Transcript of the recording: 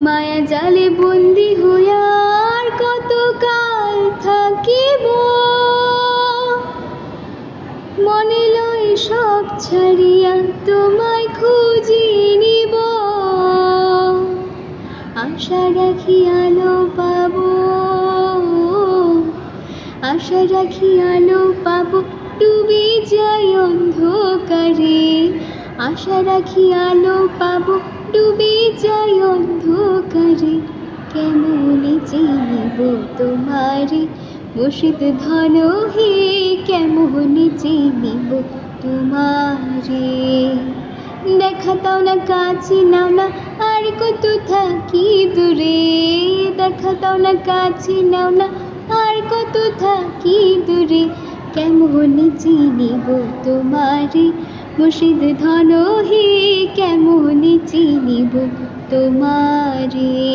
মায়া জালে বন্দি হইয়া আর কতকাল থাকিব, মনে লয় সব ছাড়িয়া তোমায় খুঁজি নিব। আশা রাখি আলো পাবো, আশা রাখি আলো পাবো, ডুবে যাই অন্ধকারে। আশা রাখি আলো পাবো, ডুবে যাই অন্ধকারে। কেমনে চিনিব তোমারে মুর্শিদ ধন হে, কেমনে চিনিব তোমারে। দেখা দাও না কাছে নাও না আর কত থাকি দূরে, দেখা দাও না কাছে নাও না আর কত থাকি দূরে। কেমনে চিনিব তোমারে মুর্শিদ ধন হে, কেমনে চিনিব তোমারে।